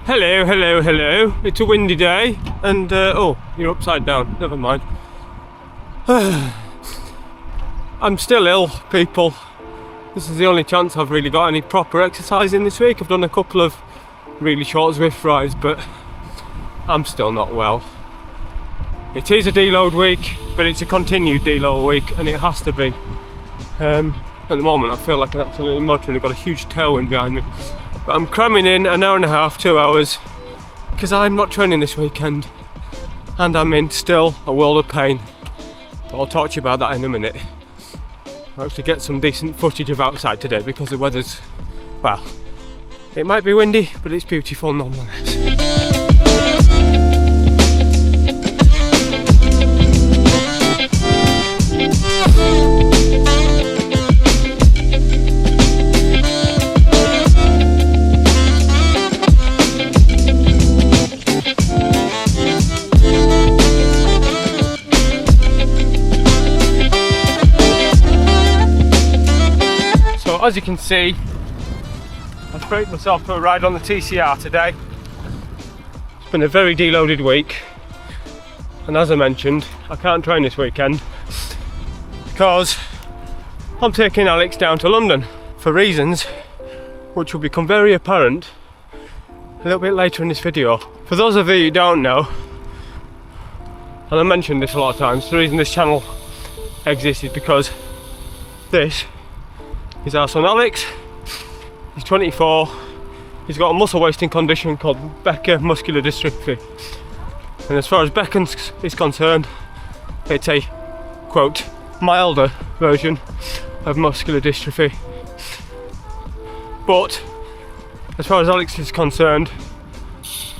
Hello, hello, hello. It's a windy day and oh, you're upside down, never mind. I'm still ill, people. This is the only chance I've really got any proper exercise in this week. I've done a couple of really short Zwift rides, but I'm still not well. It is a deload week, but it's a continued deload week, and it has to be. At the moment I feel like an absolute motor and I've got a huge tailwind behind me. But I'm cramming in an hour and a half, 2 hours, because I'm not training this weekend and I'm in still a world of pain. But I'll talk to you about that in a minute. I'll actually get some decent footage of outside today because the weather's, well, it might be windy, but it's beautiful nonetheless. As you can see, I've treated myself to a ride on the TCR today. It's been a very deloaded week, and as I mentioned, I can't train this weekend because I'm taking Alex down to London for reasons which will become very apparent a little bit later in this video. For those of you who don't know, and I mentioned this a lot of times, the reason this channel exists is because this is our son Alex. He's 24. He's got a muscle wasting condition called Becker muscular dystrophy. And as far as Becker is concerned, it's a, quote, milder version of muscular dystrophy. But as far as Alex is concerned,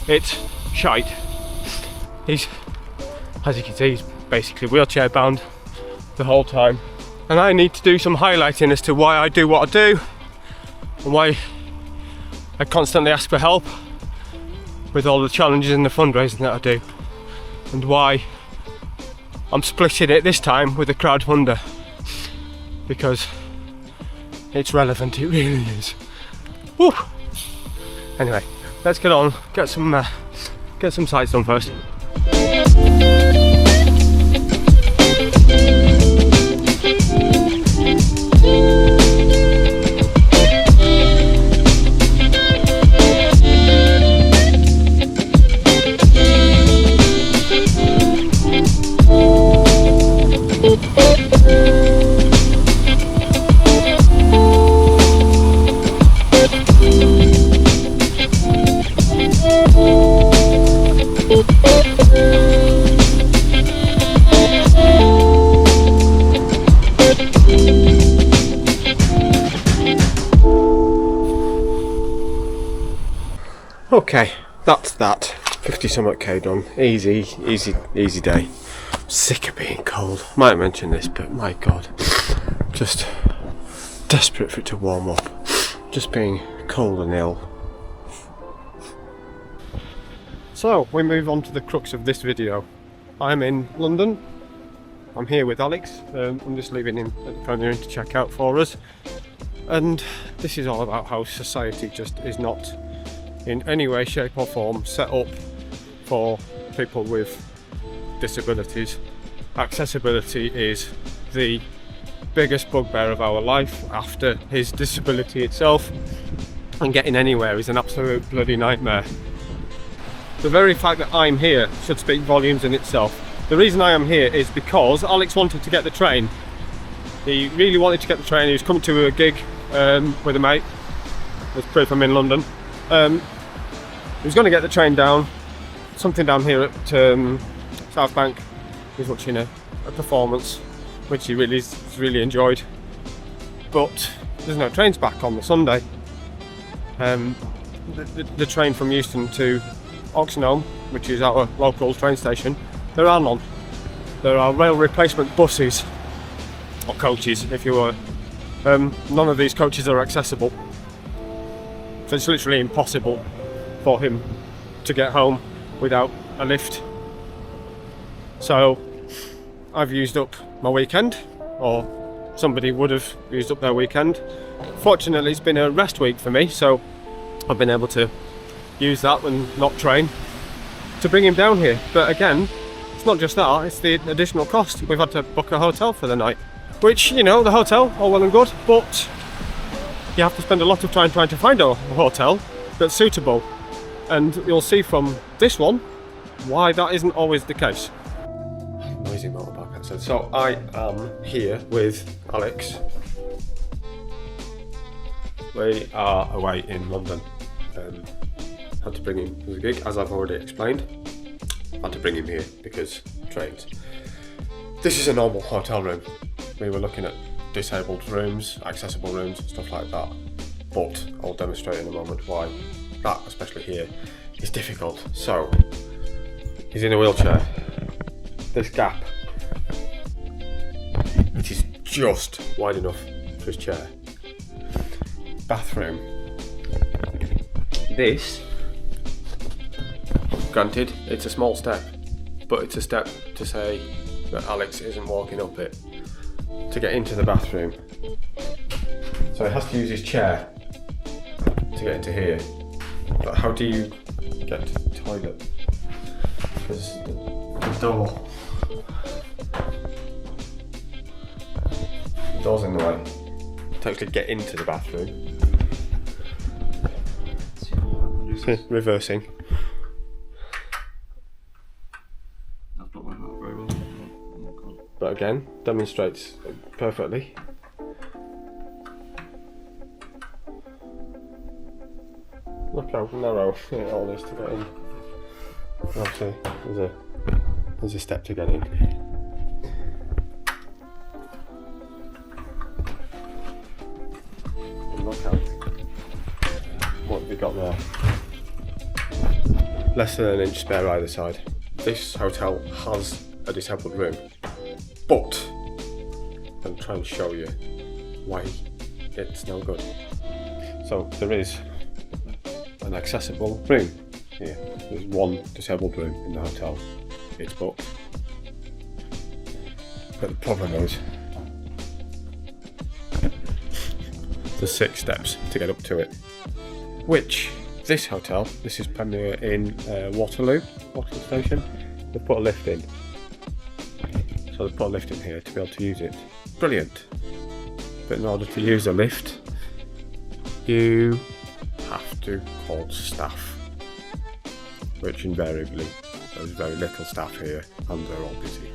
it's shite. He's, as you can see, he's basically wheelchair bound the whole time. And I need to do some highlighting as to why I do what I do and why I constantly ask for help with all the challenges and the fundraising that I do, and why I'm splitting it this time with a crowdfunder, because it's relevant, it really is. Woo. Anyway, let's get on, get some sights done first. Okay, that's that. 50 something K done. Easy day. Sick of being cold. Might mention this, but my god, just desperate for it to warm up. Just being cold and ill. So we move on to the crux of this video. I'm in London. I'm here with Alex. I'm just leaving him at the front to check out for us. And this is all about how society just is not in any way, shape or form set up for people with disabilities. Accessibility is the biggest bugbear of our life after his disability itself, and getting anywhere is an absolute bloody nightmare. The very fact that I'm here should speak volumes in itself. The reason I am here is because Alex wanted to get the train. He really wanted to get the train. He was coming to a gig with a mate. There's proof I'm in London. He was going to get the train down, something down here at South Bank. He was watching a performance which he really enjoyed, but there's no trains back on the Sunday. The train from Euston to Oxenholme, which is our local train station, there are none. There are rail replacement buses, or coaches if you were. None of these coaches are accessible, so it's literally impossible for him to get home without a lift. So I've used up my weekend, or somebody would have used up their weekend. Fortunately, it's been a rest week for me, so I've been able to use that and not train to bring him down here. But again, it's not just that, it's the additional cost. We've had to book a hotel for the night, which, you know, the hotel, all well and good, but you have to spend a lot of time trying to find a hotel that's suitable. And you'll see from this one why that isn't always the case. Noisy motorbike accent. So I am here with Alex. We are away in London. Had to bring him to the gig, as I've already explained. Had to bring him here because trains. This is a normal hotel room. We were looking at disabled rooms, accessible rooms, stuff like that. But I'll demonstrate in a moment why that, especially here, is difficult. So, he's in a wheelchair. This gap, it is just wide enough for his chair. Bathroom. This, granted, it's a small step, but it's a step to say that Alex isn't walking up it to get into the bathroom. So he has to use his chair to get into here. But how do you get to the toilet? Because the door's in the way to actually get into the bathroom. Reversing. I've not learned that very well. But again, demonstrates perfectly. Look how narrow it all is to get in. Obviously, there's a step to get in. And look how what have we got there? Less than an inch spare either side. This hotel has a disabled room, but I'll try and show you why it's no good. So there is an accessible room here. There's one disabled room in the hotel. It's booked. But the problem is there's 6 steps to get up to it. Which this hotel, this is Premier in Waterloo Station, they've put a lift in. So they've put a lift in here to be able to use it. Brilliant. But in order to use a lift, you have to call staff, which invariably there's very little staff here and they're all busy.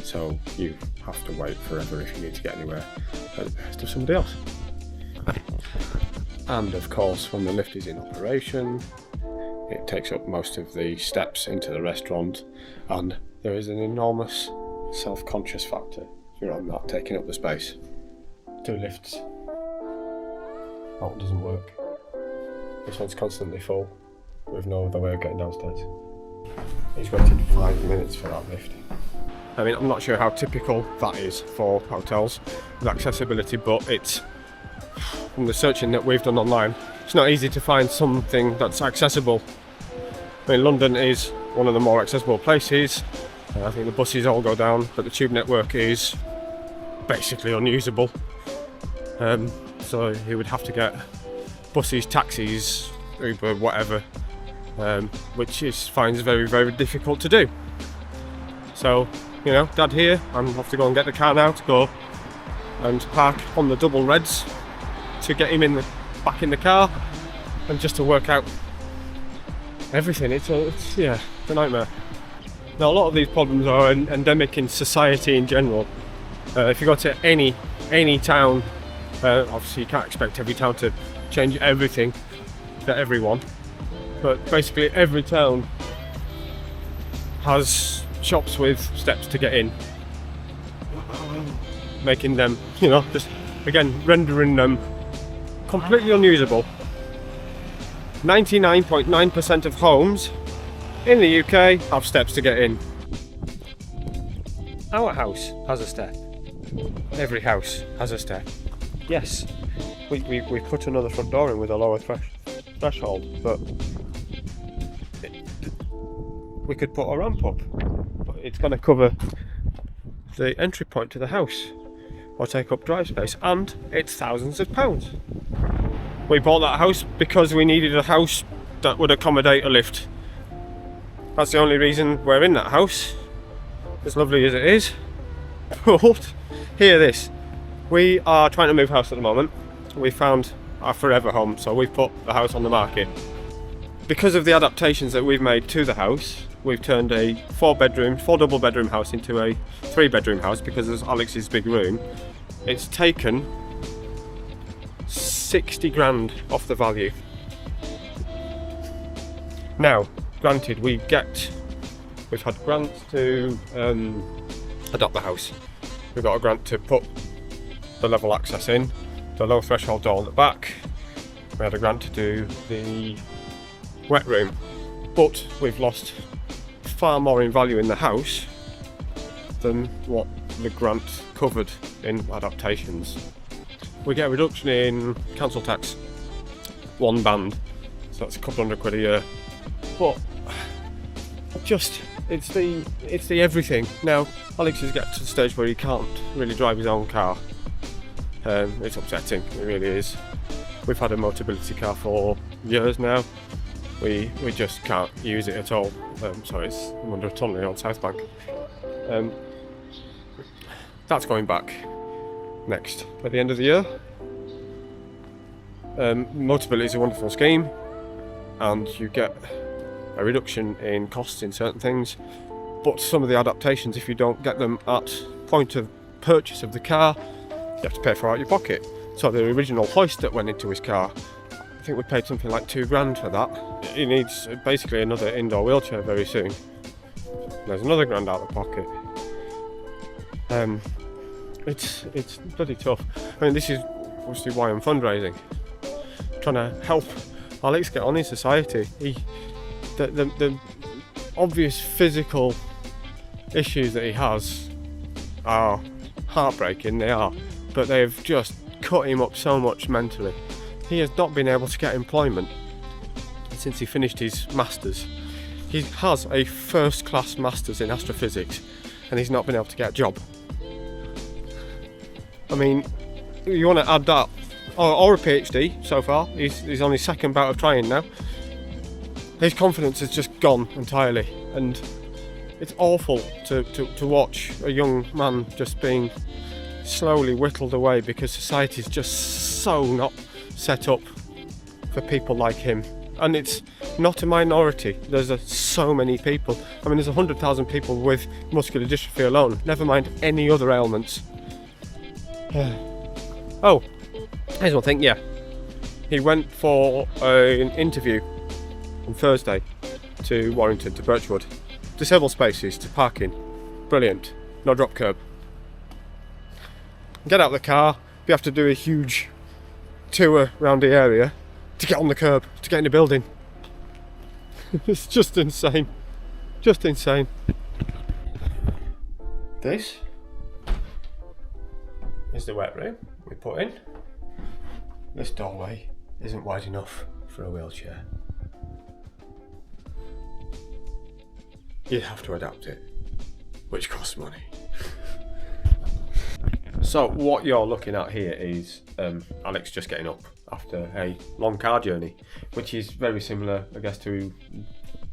So you have to wait forever if you need to get anywhere at the behest of somebody else. And of course, when the lift is in operation, it takes up most of the steps into the restaurant, and there is an enormous self-conscious factor if you're on that, taking up the space. 2 lifts. Oh, it doesn't work. This one's constantly full, with no other way of getting downstairs. He's waited 5 minutes for that lift. I mean, I'm not sure how typical that is for hotels with accessibility, but it's, from the searching that we've done online, it's not easy to find something that's accessible. I mean, London is one of the more accessible places. I think the buses all go down, but the tube network is basically unusable. So you would have to get buses, taxis, Uber, whatever, which finds very, very difficult to do. So, you know, Dad here, I'm off to go and get the car now to go and park on the double reds to get him back in the car and just to work out everything. It's a nightmare. Now, a lot of these problems are endemic in society in general. If you go to any town, obviously you can't expect every town to change everything for everyone, but basically every town has shops with steps to get in, making them, you know, just again rendering them completely unusable. 99.9% of homes in the UK have steps to get in. Our house has a step. Every house has a step. Yes, we put another front door in with a lower threshold, but we could put a ramp up, but it's going to cover the entry point to the house or take up drive space, and it's thousands of pounds. We bought that house because we needed a house that would accommodate a lift. That's the only reason we're in that house, as lovely as it is. But hear this, we are trying to move house at the moment. We found our forever home, so we've put the house on the market. Because of the adaptations that we've made to the house, we've turned a four double bedroom house into a 3-bedroom house because of Alex's big room. It's taken 60 grand off the value. Now, granted, we've had grants to adopt the house. We've got a grant to put the level access in, the low threshold door on the back. We had a grant to do the wet room, but we've lost far more in value in the house than what the grant covered in adaptations. We get a reduction in council tax, one band, so that's a couple £100 a year. But just it's the everything. Now Alex is getting to the stage where he can't really drive his own car. It's upsetting, it really is. We've had a Motability car for years now. We just can't use it at all. Sorry, it's under a tunnel on South Bank. That's going back next at the end of the year. Motability is a wonderful scheme, and you get a reduction in costs in certain things, but some of the adaptations, if you don't get them at point of purchase of the car, you have to pay for out of your pocket. So the original hoist that went into his car, I think we paid something like £2 grand for that. He needs basically another indoor wheelchair very soon. There's another grand out of the pocket. It's bloody tough. I mean, this is obviously why I'm fundraising, trying to help Alex get on in society. The obvious physical issues that he has are heartbreaking, they are, but they've just cut him up so much mentally. He has not been able to get employment since he finished his masters. He has a first-class masters in astrophysics, and he's not been able to get a job. I mean, you want to add that, or a PhD so far. He's on his second bout of trying now. His confidence has just gone entirely, and it's awful to watch a young man just being slowly whittled away because society's just so not set up for people like him. And it's not a minority. There's so many people. I mean, there's 100,000 people with muscular dystrophy alone, never mind any other ailments. Oh, here's one thing, yeah. He went for an interview on Thursday to Warrington, to Birchwood. Disabled spaces to parking. Brilliant. No drop curb. Get out of the car, you have to do a huge tour around the area to get on the curb, to get in the building. It's just insane. Just insane. This is the wet room we put in. This doorway isn't wide enough for a wheelchair. You'd have to adapt it, which costs money. So what you're looking at here is Alex just getting up after a long car journey, which is very similar, I guess, to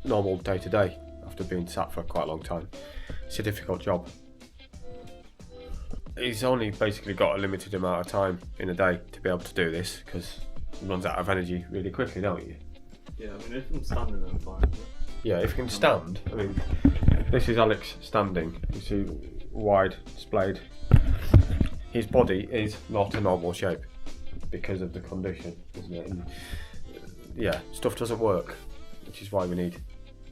normal day to day after being sat for quite a long time. It's a difficult job. He's only basically got a limited amount of time in a day to be able to do this, because he runs out of energy really quickly, don't you? Yeah, I mean, if I'm standing, I'm fine. But... Yeah, if you can stand. I mean, this is Alex standing. You see, wide, splayed. His body is not a normal shape because of the condition, isn't it? And, yeah, stuff doesn't work, which is why we need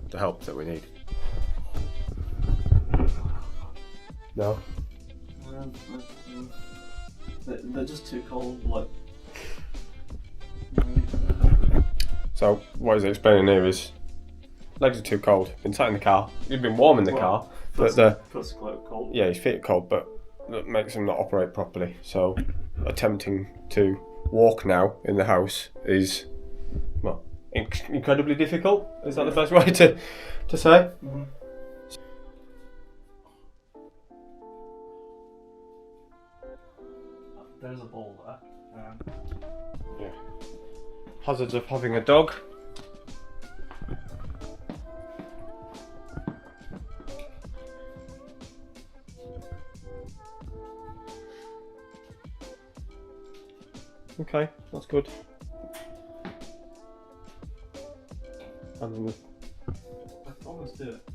the help that we need. No? They're just too cold, like... So, what he's explaining here is, legs are too cold, been sat in the car, you've been warm in the car, but Foot's quite cold. Yeah, his feet are cold, but that makes him not operate properly. So, attempting to walk now in the house is, well, incredibly difficult. Is that the best way to say? Mm-hmm. There's a ball there. Yeah. Hazards of having a dog. Okay, that's good. And then I almost did it.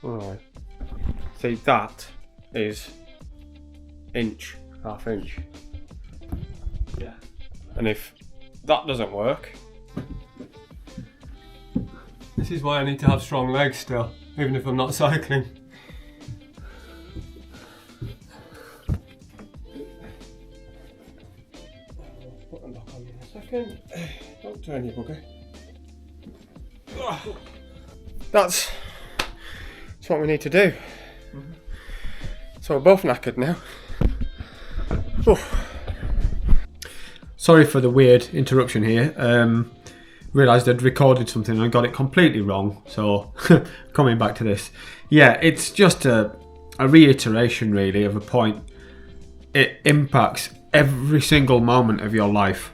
alright. See, that is inch, half inch. Yeah. And if that doesn't work, this is why I need to have strong legs still, even if I'm not cycling. Put them back on in a second. Don't turn your bugger. That's what we need to do. So we're both knackered now. Sorry for the weird interruption here. Realised I'd recorded something and got it completely wrong. So coming back to this. Yeah, it's just a reiteration really of a point. It impacts every single moment of your life.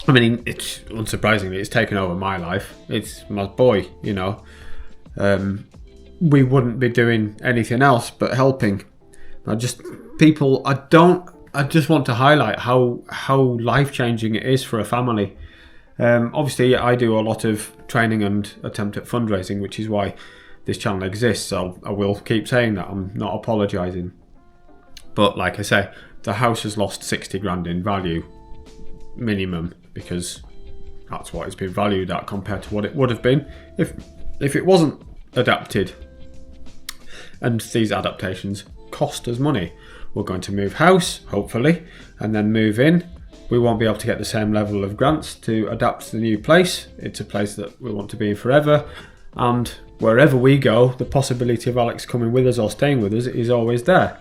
I mean, it's unsurprisingly, it's taken over my life. It's my boy, you know. We wouldn't be doing anything else but helping. I just want to highlight how life-changing it is for a family. Obviously, I do a lot of training and attempt at fundraising, which is why this channel exists. So I will keep saying that. I'm not apologising. But like I say, the house has lost 60 grand in value, minimum, because that's what it's been valued at compared to what it would have been if it wasn't adapted. And these adaptations cost us money. We're going to move house, hopefully, and then move in. We won't be able to get the same level of grants to adapt to the new place. It's a place that we want to be in forever. And wherever we go, the possibility of Alex coming with us or staying with us is always there.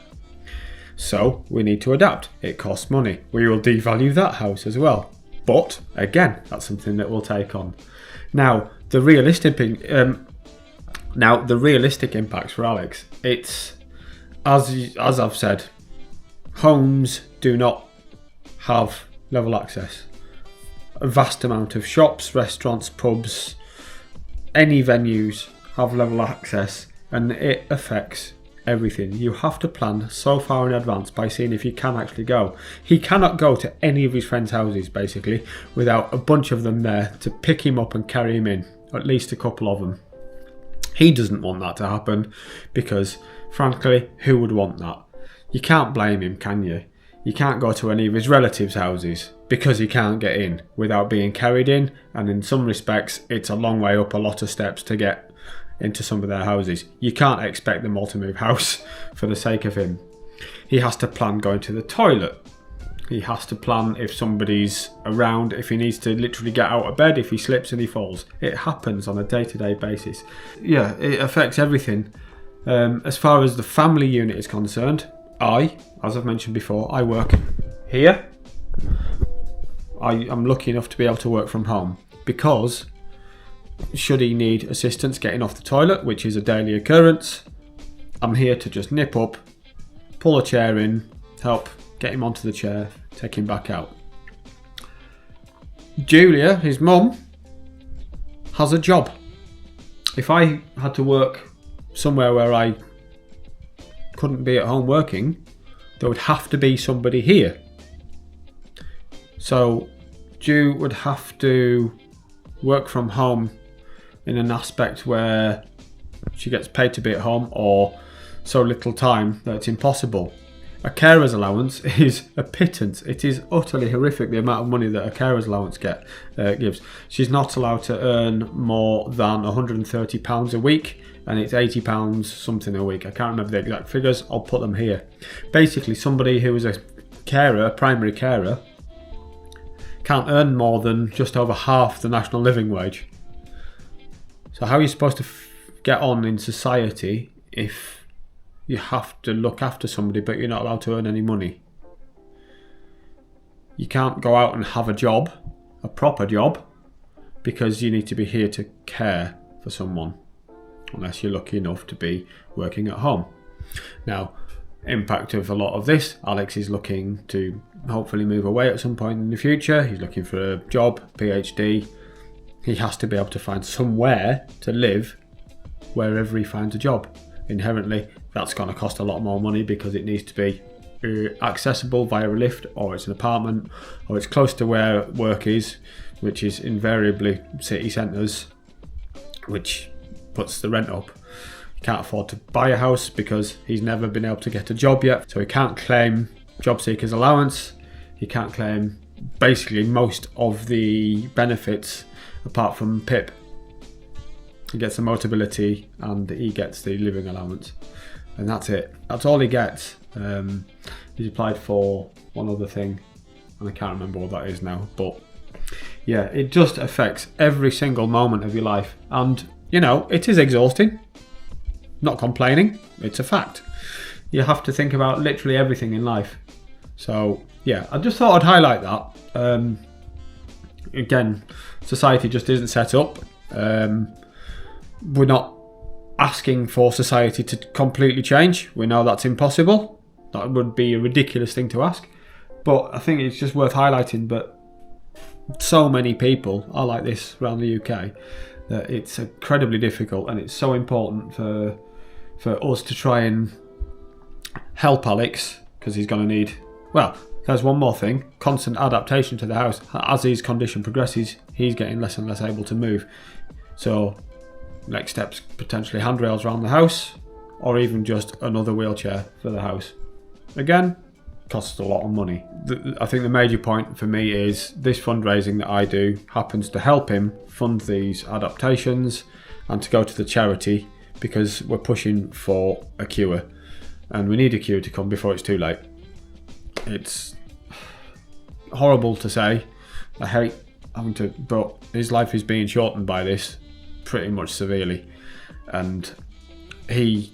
So we need to adapt. It costs money. We will devalue that house as well. But again, that's something that we'll take on. Now, the realistic impacts for Alex, it's as I've said, homes do not have level access. A vast amount of shops, restaurants, pubs, any venues have level access, and it affects everything. You have to plan so far in advance by seeing if you can actually go. He cannot go to any of his friends' houses basically without a bunch of them there to pick him up and carry him in, at least a couple of them. He doesn't want that to happen because, frankly, who would want that? You can't blame him, can you? You can't go to any of his relatives' houses because he can't get in without being carried in, and in some respects it's a long way up a lot of steps to get into some of their houses. You can't expect them all to move house for the sake of him. He has to plan going to the toilet. He has to plan if somebody's around, if he needs to literally get out of bed, if he slips and he falls. It happens on a day-to-day basis. Yeah, it affects everything. As far as the family unit is concerned, as I've mentioned before, I work here. I'm lucky enough to be able to work from home because should he need assistance getting off the toilet, which is a daily occurrence, I'm here to just nip up, pull a chair in, help get him onto the chair, take him back out. Julia, his mum, has a job. If I had to work somewhere where I couldn't be at home working, there would have to be somebody here. So Ju would have to work from home in an aspect where she gets paid to be at home or so little time that it's impossible. A carer's allowance is a pittance. It is utterly horrific the amount of money that a carer's allowance gives. She's not allowed to earn more than £130 a week, and it's £80 something a week. I can't remember the exact figures. I'll put them here. Basically, somebody who is a carer, a primary carer, can't earn more than just over half the national living wage. So how are you supposed to get on in society if you have to look after somebody but you're not allowed to earn any money? You can't go out and have a job, a proper job, because you need to be here to care for someone, unless you're lucky enough to be working at home. Now, impact of a lot of this, Alex is looking to hopefully move away at some point in the future. He's looking for a job, PhD. He has to be able to find somewhere to live wherever he finds a job. Inherently, that's going to cost a lot more money because it needs to be accessible via a lift, or it's an apartment, or it's close to where work is, which is invariably city centres, which puts the rent up. He can't afford to buy a house because he's never been able to get a job yet, so he can't claim job seekers allowance. He can't claim basically most of the benefits apart from PIP. He gets the Motability and he gets the living allowance, and that's it. That's all he gets. He's applied for one other thing and I can't remember what that is now, but yeah, it just affects every single moment of your life. And you know, it is exhausting. Not complaining, it's a fact. You have to think about literally everything in life. So yeah, I just thought I'd highlight that. Again, society just isn't set up. We're not asking for society to completely change. We know that's impossible. That would be a ridiculous thing to ask. But I think it's just worth highlighting that so many people are like this around the UK, that it's incredibly difficult, and it's so important for us to try and help Alex, because he's going to need, well, there's one more thing, constant adaptation to the house. As his condition progresses, he's getting less and less able to move. So next steps, potentially handrails around the house, or even just another wheelchair for the house. Again, costs a lot of money. I think the major point for me is this fundraising that I do happens to help him fund these adaptations and to go to the charity, because we're pushing for a cure and we need a cure to come before it's too late. It's horrible to say, I hate having to, but his life is being shortened by this pretty much severely, and he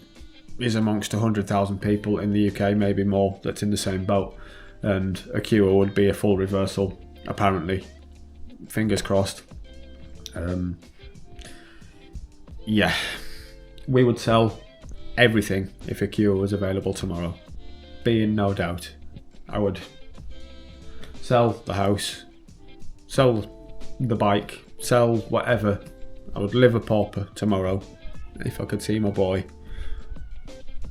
is amongst 100,000 people in the UK, maybe more, that's in the same boat, and a cure would be a full reversal, apparently. Fingers crossed. Yeah, we would sell everything if a cure was available tomorrow. Be in no doubt. I would sell the house, sell the bike, sell whatever. I would live a pauper tomorrow if I could see my boy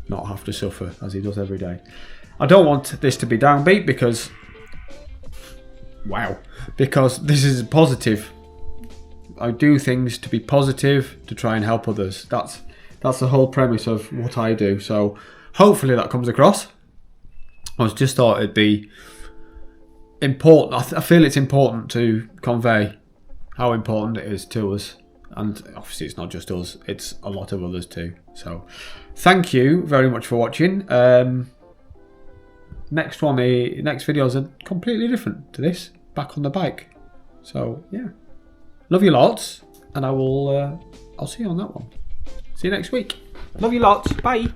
not have to suffer as he does every day. I don't want this to be downbeat because, wow, because this is positive. I do things to be positive, to try and help others. That's the whole premise of what I do. So hopefully that comes across. I just thought it'd be important. I feel it's important to convey how important it is to us. And obviously it's not just us, it's a lot of others too. So thank you very much for watching. Next videos are completely different to this, back on the bike. So yeah, love you lots, and I'll see you on that one. See you next week. Love you lots, bye.